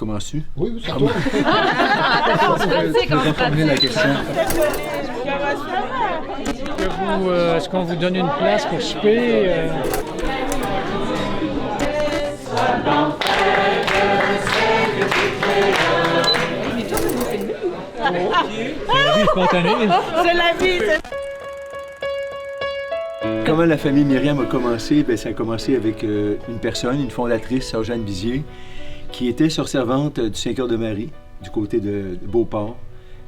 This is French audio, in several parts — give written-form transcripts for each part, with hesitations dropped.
commences-tu? Oui, c'est toi. Je vais reformuler la question. Est-ce qu'on vous donne une place pour souper? C'est la vie spontanée. C'est la vie. Comment la famille Myriam a commencé? Bien, ça a commencé avec une personne, une fondatrice, Sœur Jeanne Bizier, qui était sœur-servante du Saint-Cœur de Marie, du côté de Beauport.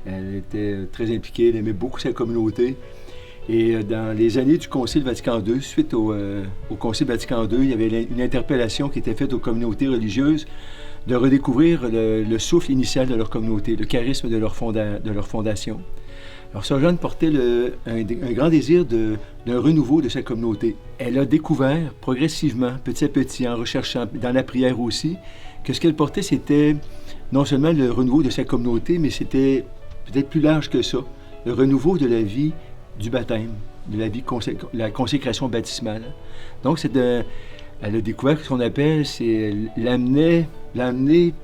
Elle était très impliquée, elle aimait beaucoup sa communauté. Et dans les années du Concile Vatican II, suite au Concile Vatican II, il y avait une interpellation qui était faite aux communautés religieuses de redécouvrir le souffle initial de leur communauté, le charisme de leur fondation. Alors, Sœur Jeanne portait un grand désir d'un renouveau de sa communauté. Elle a découvert progressivement, petit à petit, en recherchant, dans la prière aussi, que ce qu'elle portait, c'était non seulement le renouveau de sa communauté, mais c'était peut-être plus large que ça, le renouveau de la vie du baptême, de la vie, la consécration baptismale. Donc, elle a découvert ce qu'on appelle, c'est l'amener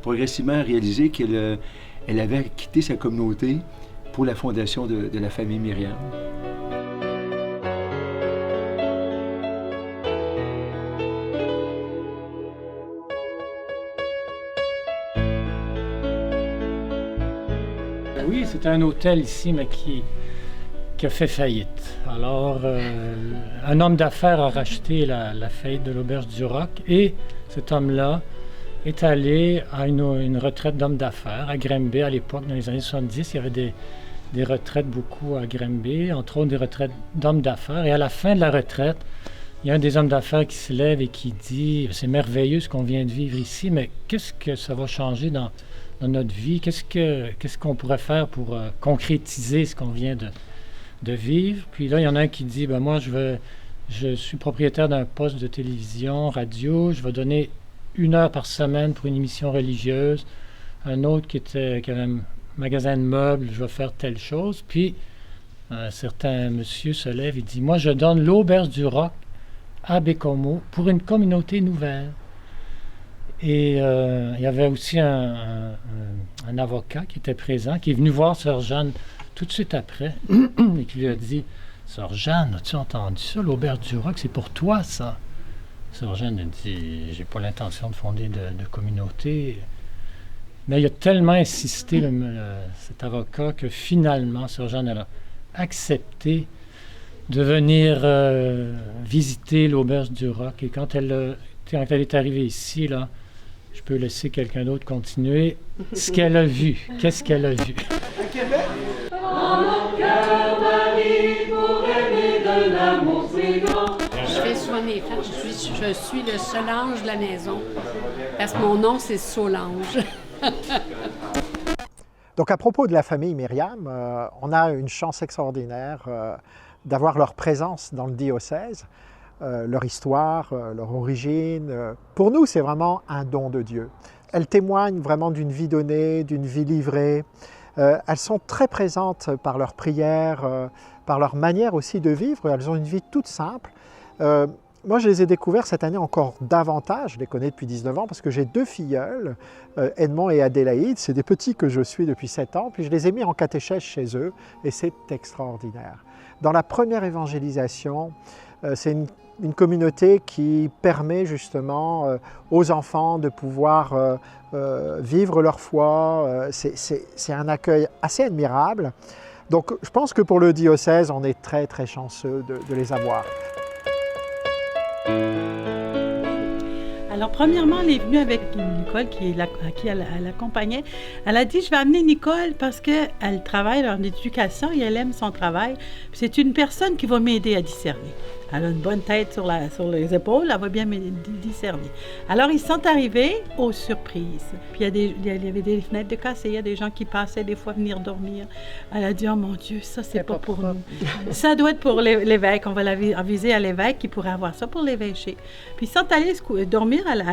progressivement à réaliser qu'elle avait quitté sa communauté pour la fondation de la famille Myriam. Oui, c'est un hôtel ici, mais qui a fait faillite. Alors, un homme d'affaires a racheté la faillite de l'Auberge du Roc et cet homme-là est allé à une retraite d'homme d'affaires à Grimby à l'époque, dans les années 70. Il y avait des retraites beaucoup à Grimby, entre autres des retraites d'hommes d'affaires. Et à la fin de la retraite, il y a un des hommes d'affaires qui se lève et qui dit « C'est merveilleux ce qu'on vient de vivre ici, mais qu'est-ce que ça va changer dans notre vie? Qu'est-ce qu'on pourrait faire pour concrétiser ce qu'on vient de vivre? » Puis là, il y en a un qui dit « Ben moi, je suis propriétaire d'un poste de télévision, radio, je vais donner 1 heure par semaine pour une émission religieuse. » Un autre qui avait un magasin de meubles, je vais faire telle chose. Puis un certain monsieur se lève et dit « Moi, je donne l'Auberge du Roc à Bécomo pour une communauté nouvelle. » Et il y avait aussi un avocat qui était présent, qui est venu voir Sœur Jeanne tout de suite après et qui lui a dit « Sœur Jeanne, as-tu entendu ça? L'Auberge du Roc, c'est pour toi, ça. » Sœur Jeanne a dit « J'ai pas l'intention de fonder de communauté. » Mais il a tellement insisté, cet avocat, que finalement, Sœur Jeanne elle a accepté de venir visiter l'Auberge du Roc. Et quand elle est arrivée ici, là, je peux laisser quelqu'un d'autre continuer. Ce qu'elle a vu, qu'est-ce qu'elle a vu? En mon cœur, Marie, pour aimer de l'amour plus grand. Je fais souvent mes fêtes. Je suis le Solange de la maison. Parce que mon nom, c'est Solange. Donc, à propos de la famille Myriam, on a une chance extraordinaire d'avoir leur présence dans le diocèse, leur histoire, leur origine. Pour nous, c'est vraiment un don de Dieu. Elles témoignent vraiment d'une vie donnée, d'une vie livrée. Elles sont très présentes par leur prière, par leur manière aussi de vivre. Elles ont une vie toute simple. Moi, je les ai découverts cette année encore davantage. Je les connais depuis 19 ans parce que j'ai 2 filleuls, Edmond et Adélaïde. C'est des petits que je suis depuis 7 ans. Puis je les ai mis en catéchèse chez eux et c'est extraordinaire. Dans la première évangélisation, c'est une communauté qui permet justement aux enfants de pouvoir vivre leur foi. C'est un accueil assez admirable. Donc, je pense que pour le diocèse, on est très, très chanceux de les avoir. Alors, premièrement, elle est venue avec Nicole, qui elle accompagnait. Elle a dit, je vais amener Nicole parce qu'elle travaille en éducation et elle aime son travail. Puis c'est une personne qui va m'aider à discerner. Elle a une bonne tête sur les épaules, elle va bien discerner. Alors, ils sont arrivés aux surprises. Puis il y avait des fenêtres de cassées, il y a des gens qui passaient des fois venir dormir. Elle a dit, oh mon Dieu, ça, c'est pas pour nous. Ça doit être pour l'évêque. On va aviser à l'évêque qui pourrait avoir ça pour l'évêcher. Puis ils sont allés dormir à un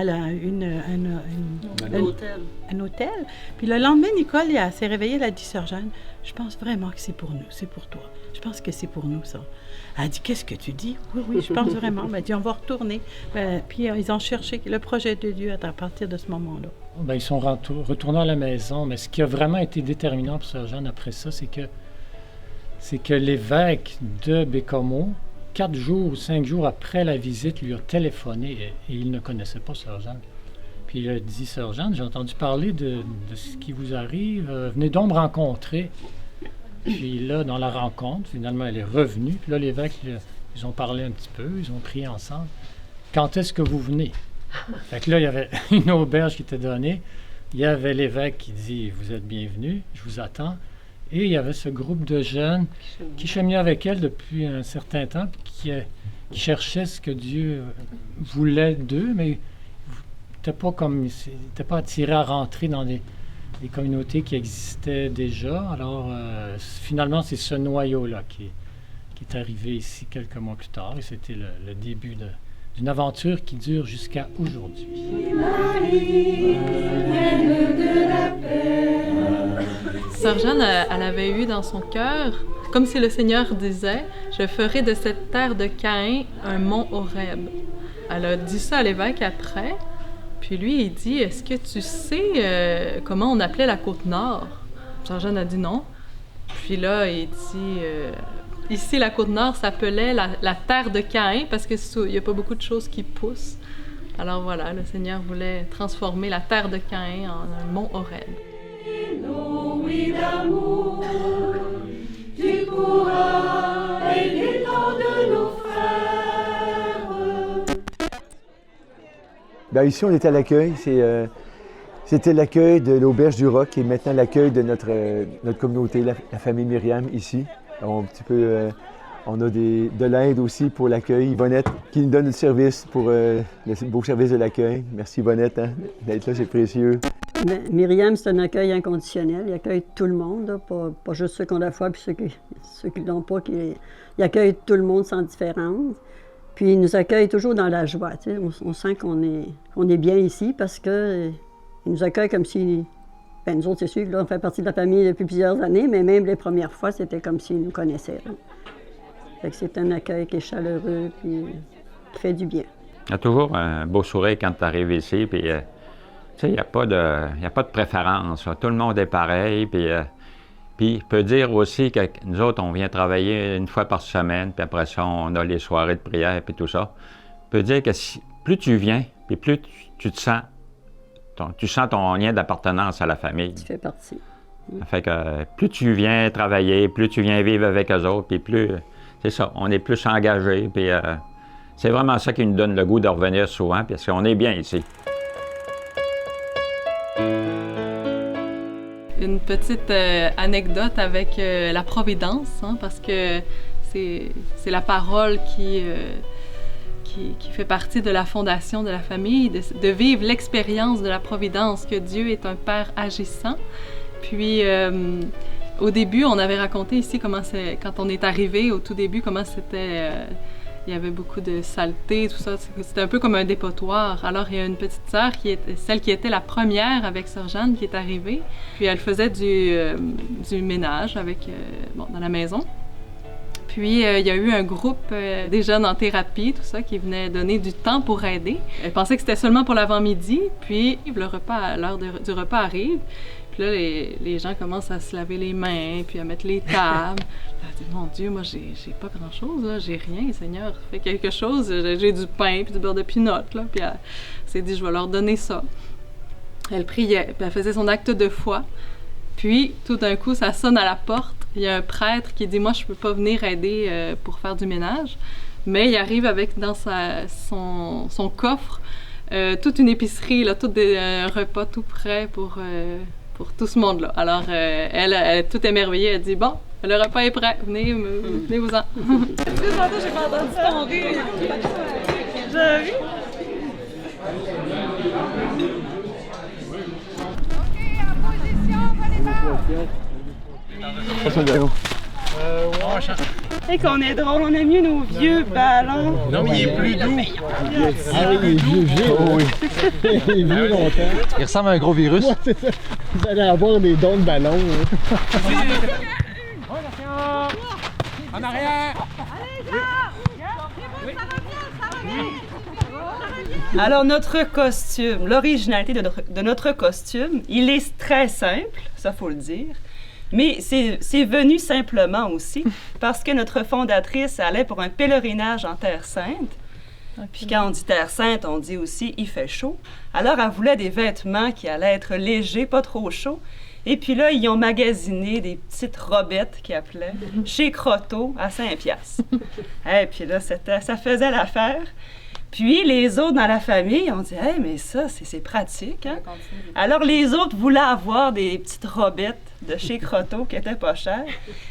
hôtel. Puis le lendemain, Nicole s'est réveillée, elle a dit, Sœur Jeanne, je pense vraiment que c'est pour nous, c'est pour toi. Je pense que c'est pour nous, ça. Elle a dit, qu'est-ce que tu dis? Oui, je pense vraiment. Ben, on va retourner. Puis ils ont cherché le projet de Dieu à partir de ce moment-là. Ben, ils sont retournés à la maison, mais ce qui a vraiment été déterminant pour Sœur Jeanne après ça, c'est que l'évêque de Bécomo, 4 jours ou 5 jours après la visite, lui a téléphoné et il ne connaissait pas Sœur Jeanne. Puis il a dit, Sœur Jeanne, j'ai entendu parler de ce qui vous arrive, venez donc me rencontrer. Puis là, dans la rencontre, finalement, elle est revenue. Puis là, l'évêque, ils ont parlé un petit peu, ils ont prié ensemble. Quand est-ce que vous venez? Fait que là, il y avait une auberge qui était donnée. Il y avait l'évêque qui dit, vous êtes bienvenus, je vous attends. Et il y avait ce groupe de jeunes qui cheminaient avec elle depuis un certain temps, qui cherchaient ce que Dieu voulait d'eux, mais n'étaient pas attirés à rentrer dans des communautés qui existaient déjà. Alors, finalement, c'est ce noyau-là qui est arrivé ici quelques mois plus tard, et c'était le début d'une aventure qui dure jusqu'à aujourd'hui. Sœur Jeanne, elle avait eu dans son cœur, comme si le Seigneur disait, « Je ferai de cette terre de Caïn un mont Horeb ». Elle a dit ça à l'évêque après, puis lui, il dit, « Est-ce que tu sais comment on appelait la Côte-Nord? » Sœur Jeanne a dit non. Puis là, il dit, ici, la Côte-Nord s'appelait la terre de Caïn, parce qu'il n'y a pas beaucoup de choses qui poussent. Alors voilà, le Seigneur voulait transformer la terre de Caïn en un mont Horeb. Oui, d'amour, tu pourras aider tant de nos frères. Bien, ici, on est à l'accueil. C'était l'accueil de l'Auberge du Roc et maintenant l'accueil de notre communauté, la famille Myriam, ici. On a de l'aide aussi pour l'accueil. Yvonnette qui nous donne le service pour le beau service de l'accueil. Merci Yvonnette d'être là, c'est précieux. Myriam, c'est un accueil inconditionnel. Il accueille tout le monde, là, pas juste ceux qui ont la foi, puis ceux qui ne l'ont pas. Il accueille tout le monde sans différence. Puis il nous accueille toujours dans la joie. Tu sais. On sent qu'on est bien ici parce qu'il nous accueille comme si... Bien, nous autres, c'est sûr, là, on fait partie de la famille depuis plusieurs années, mais même les premières fois, c'était comme s'il nous connaissait. Fait que c'est un accueil qui est chaleureux, puis qui fait du bien. Il y a toujours un beau sourire quand tu arrives ici, puis... Tu sais, il n'y a pas de préférence. Là. Tout le monde est pareil. Puis je peux dire aussi que nous autres, on vient travailler une fois par semaine, puis après ça, on a les soirées de prière, puis tout ça. Je peux dire que plus tu viens, puis plus tu te sens, tu sens ton lien d'appartenance à la famille. Tu fais partie. Fait que plus tu viens travailler, plus tu viens vivre avec eux autres, puis plus, c'est ça, on est plus engagés. Puis c'est vraiment ça qui nous donne le goût de revenir souvent, parce qu'on est bien ici. Une petite anecdote avec la Providence, hein, parce que c'est la parole qui fait partie de la fondation de la famille, de vivre l'expérience de la Providence, que Dieu est un Père agissant. Puis, au début, on avait raconté ici comment quand on est arrivé, au tout début, comment c'était... il y avait beaucoup de saleté, tout ça. C'était un peu comme un dépotoir. Alors, il y a une petite sœur, celle qui était la première avec Sœur Jeanne, qui est arrivée. Puis, elle faisait du ménage dans la maison. Puis, il y a eu un groupe des jeunes en thérapie, tout ça, qui venait donner du temps pour aider. Elle pensait que c'était seulement pour l'avant-midi. Puis, l'heure du repas arrive. Puis là, les gens commencent à se laver les mains, puis à mettre les tables. Elle dit, mon Dieu, moi, j'ai pas grand-chose, là, j'ai rien, Seigneur, fais quelque chose. J'ai du pain, puis du beurre de pinot, là. Puis elle s'est dit, je vais leur donner ça. Elle priait, puis elle faisait son acte de foi. Puis, tout d'un coup, ça sonne à la porte. Il y a un prêtre qui dit, moi, je peux pas venir aider pour faire du ménage. Mais il arrive avec dans son coffre toute une épicerie, là, un repas tout prêt pour tout ce monde-là. Alors, elle est toute émerveillée. Elle dit, bon, le repas est prêt. Venez-vous-en. J'ai pas entendu ton rire. J'ai ri. OK, en position, venez Et qu'on est drôle, on aime mieux nos vieux ballons. Non, mais il est plus doux. Ah oui, il est vieux. Oh oui. Il est vieux longtemps. Il ressemble à un gros virus. Ouais, c'est ça. Vous allez avoir des dons de ballons. En arrière! Allez, Jean! Alors, notre costume, l'originalité de notre costume, il est très simple, ça faut le dire, mais c'est venu simplement aussi parce que notre fondatrice allait pour un pèlerinage en Terre Sainte. Puis quand on dit Terre Sainte, on dit aussi « il fait chaud ». Alors, elle voulait des vêtements qui allaient être légers, pas trop chauds. Et puis là, ils ont magasiné des petites robettes qu'ils appelaient chez Croteau à 5 piastres. Et puis là, ça faisait l'affaire. Puis les autres dans la famille ont dit « Hey, mais ça, c'est pratique, hein? » Alors les autres voulaient avoir des petites robettes de chez Croteau qui n'étaient pas chères.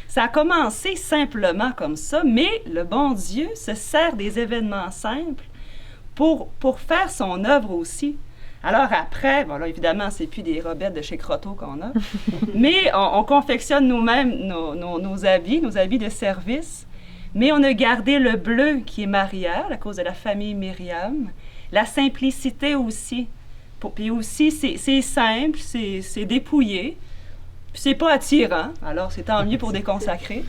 Ça a commencé simplement comme ça, mais le bon Dieu se sert des événements simples pour faire son œuvre aussi. Alors après, bon là, évidemment, c'est plus des robettes de chez Croteau qu'on a, mais on confectionne nous-mêmes nos habits de service, mais on a gardé le bleu qui est Marial, à cause de la famille Myriam, la simplicité aussi. Puis aussi, c'est simple, c'est dépouillé, puis c'est pas attirant, alors c'est tant mieux pour des consacrés.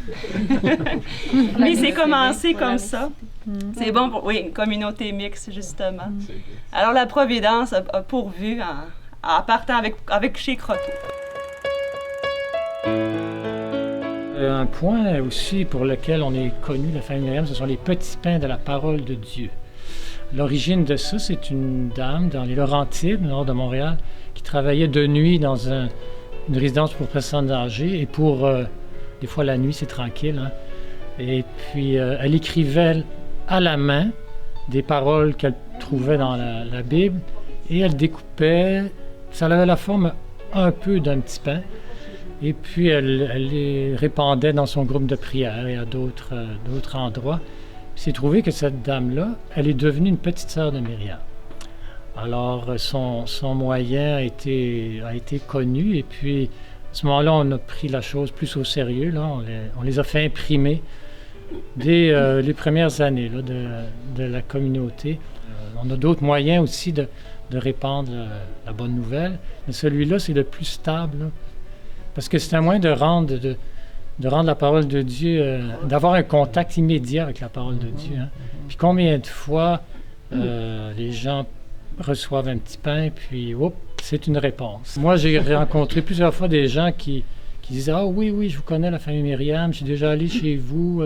Mais c'est commencé comme ça. C'est bon pour, oui, une communauté mixte, justement. Alors, la Providence a pourvu en partant avec chez Croteau. Un point aussi pour lequel on est connu, la famille Myriam, ce sont les petits pains de la parole de Dieu. L'origine de ça, c'est une dame dans les Laurentides, au nord de Montréal, qui travaillait de nuit dans une résidence pour personnes âgées. Et pour, des fois, la nuit, c'est tranquille, hein? Et puis, elle écrivait à la main des paroles qu'elle trouvait dans la Bible et elle découpait, ça avait la forme un peu d'un petit pain et puis elle les répandait dans son groupe de prière et à d'autres endroits. Puis c'est trouvé que cette dame-là, elle est devenue une petite sœur de Myriam. Alors son moyen a été connu et puis à ce moment-là, on a pris la chose plus au sérieux, là, on les a fait imprimer dès les premières années là, de la communauté. On a d'autres moyens aussi de répandre la bonne nouvelle, mais celui-là, c'est le plus stable, là, parce que c'est un moyen de rendre la parole de Dieu, d'avoir un contact immédiat avec la parole de Dieu. Hein. Puis combien de fois les gens reçoivent un petit pain, puis c'est une réponse. Moi, j'ai rencontré plusieurs fois des gens qui disaient « Ah oui, je vous connais, la famille Myriam, je suis déjà allé chez vous. »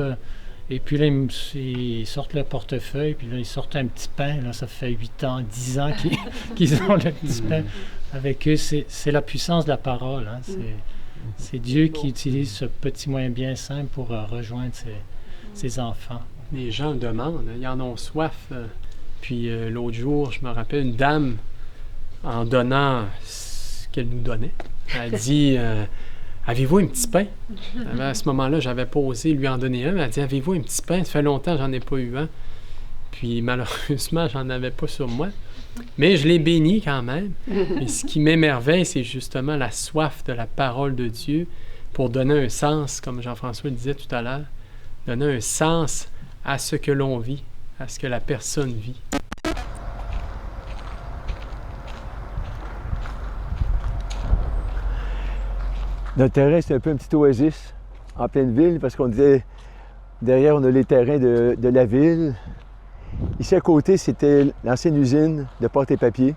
Et puis là, ils sortent le portefeuille, puis là, ils sortent un petit pain. Là, ça fait 8 ans, 10 ans qu'ils ont le petit pain avec eux. C'est la puissance de la parole. Hein. C'est Dieu qui utilise ce petit moyen bien simple pour rejoindre ses enfants. Les gens le demandent, ils en ont soif. Puis l'autre jour, je me rappelle, une dame, en donnant ce qu'elle nous donnait, elle dit avez-vous un petit pain? À ce moment-là, j'avais pas osé lui en donner un. Elle dit avez-vous un petit pain? Ça fait longtemps que j'en ai pas eu un. Puis malheureusement, j'en avais pas sur moi. Mais je l'ai béni quand même. Et ce qui m'émerveille, c'est justement la soif de la parole de Dieu pour donner un sens, comme Jean-François le disait tout à l'heure, donner un sens à ce que l'on vit, à ce que la personne vit. Notre terrain, c'est un peu un petit oasis en pleine ville parce qu'on disait, derrière, on a les terrains de la ville. Ici à côté, c'était l'ancienne usine de pâte et papier.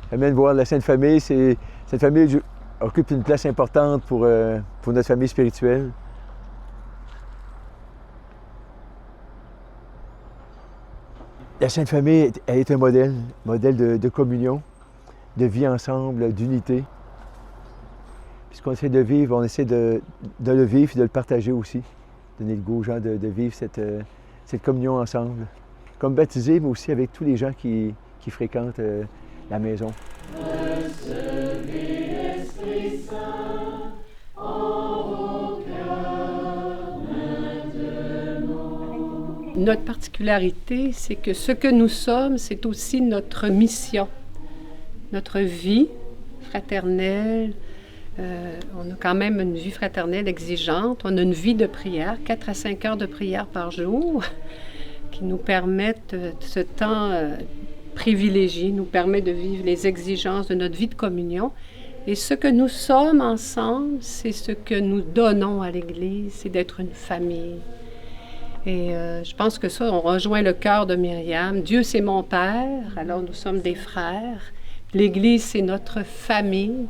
J'aime bien voir la Sainte Famille. Cette famille occupe une place importante pour notre famille spirituelle. La Sainte Famille, elle est un modèle de communion, de vie ensemble, d'unité. Puis ce qu'on essaie de vivre, on essaie de le vivre et de le partager aussi. Donner le goût aux gens de vivre cette communion ensemble. Comme baptisé, mais aussi avec tous les gens qui fréquentent la maison. Notre particularité, c'est que ce que nous sommes, c'est aussi notre mission, notre vie fraternelle. On a quand même une vie fraternelle exigeante. On a une vie de prière, 4 à 5 heures de prière par jour, qui nous permettent, ce temps privilégié, nous permet de vivre les exigences de notre vie de communion. Et ce que nous sommes ensemble, c'est ce que nous donnons à l'Église, c'est d'être une famille. Et je pense que ça, on rejoint le cœur de Myriam. Dieu, c'est mon Père, alors nous sommes des frères. L'Église, c'est notre famille.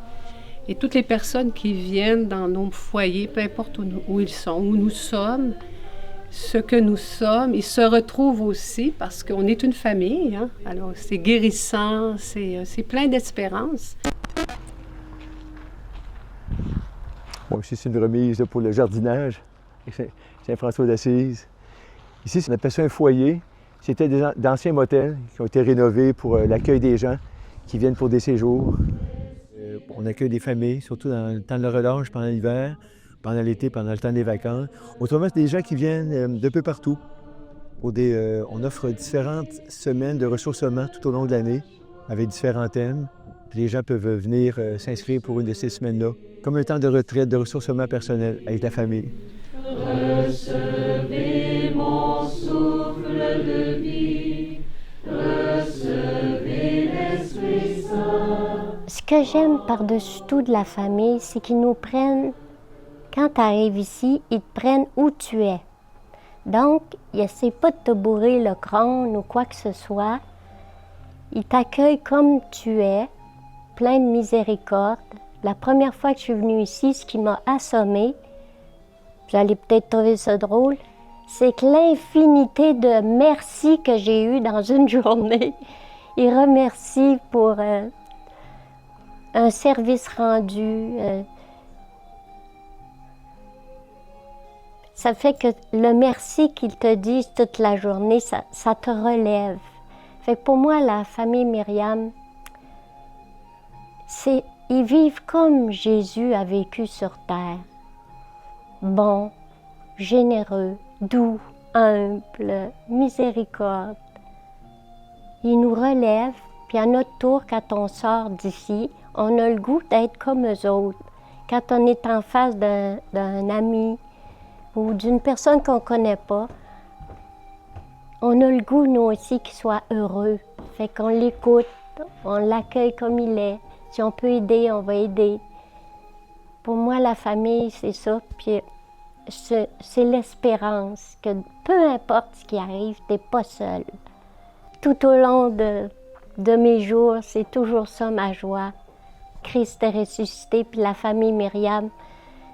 Et toutes les personnes qui viennent dans nos foyers, peu importe où ils sont, où nous sommes, ce que nous sommes, ils se retrouvent aussi parce qu'on est une famille. Hein? Alors, c'est guérissant, c'est plein d'espérance. Bon, ici, c'est une remise pour le jardinage, Saint-François d'Assise. Ici, on appelle ça un foyer. C'était d'anciens motels qui ont été rénovés pour l'accueil des gens qui viennent pour des séjours. On accueille des familles, surtout dans le temps de la relâche, pendant l'hiver, pendant l'été, pendant le temps des vacances. Autrement, c'est des gens qui viennent de peu partout. On offre différentes semaines de ressourcement tout au long de l'année, avec différents thèmes. Puis les gens peuvent venir s'inscrire pour une de ces semaines-là, comme un temps de retraite, de ressourcement personnel avec la famille. Recevez mon souffle de vie, recevez l'Esprit Saint. Ce que j'aime par-dessus tout de la famille, c'est qu'ils nous prennent, quand tu arrives ici, ils te prennent où tu es. Donc, ils n'essaient pas de te bourrer le crâne ou quoi que ce soit. Ils t'accueillent comme tu es, plein de miséricorde. La première fois que je suis venue ici, ce qui m'a assommée, vous allez peut-être trouver ça drôle, c'est que l'infinité de merci que j'ai eu dans une journée. Ils remercient pour un service rendu. Ça fait que le merci qu'ils te disent toute la journée, ça te relève. Fait que pour moi, la famille Myriam, ils vivent comme Jésus a vécu sur terre. Bon, généreux, doux, humble, miséricorde. Ils nous relèvent, puis à notre tour, quand on sort d'ici, on a le goût d'être comme eux autres. Quand on est en face d'un ami ou d'une personne qu'on ne connaît pas, on a le goût, nous aussi, qu'il soit heureux. Fait qu'on l'écoute, on l'accueille comme il est. Si on peut aider, on va aider. Pour moi, la famille, c'est ça. Puis c'est l'espérance que peu importe ce qui arrive, tu n'es pas seul. Tout au long de mes jours, c'est toujours ça ma joie. Christ est ressuscité, puis la famille Myriam,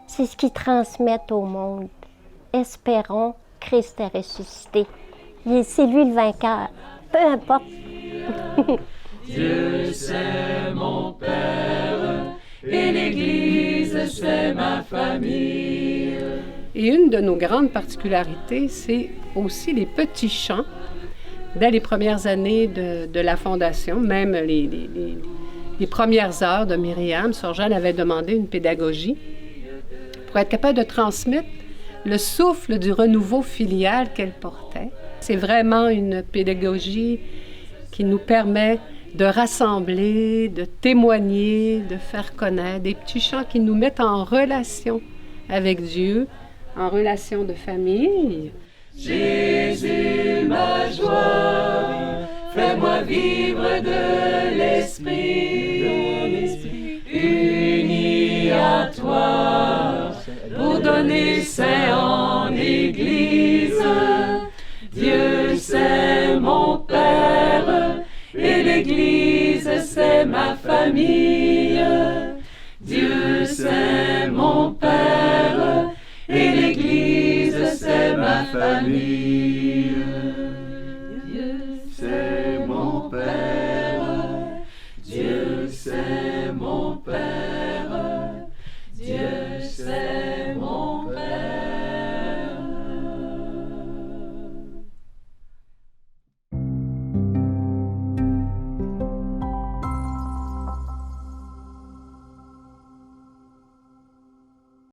c'est ce qu'ils transmettent au monde. Espérons, Christ est ressuscité. C'est lui le vainqueur, peu importe. Dieu, c'est mon Père, et l'Église, c'est ma famille. Et une de nos grandes particularités, c'est aussi les petits chants. Dès les premières années de la Fondation, même les premières heures de Myriam, Sœur Jeanne avait demandé une pédagogie pour être capable de transmettre le souffle du renouveau filial qu'elle portait. C'est vraiment une pédagogie qui nous permet de rassembler, de témoigner, de faire connaître, des petits chants qui nous mettent en relation avec Dieu, en relation de famille. Jésus, ma joie, fais-moi vivre de l'Esprit, uni à toi, pour donner saint en Église. Dieu, c'est mon Père, et l'Église, c'est ma famille. Dieu, c'est mon Père, et l'Église, c'est ma famille. Dieu, c'est mon Père.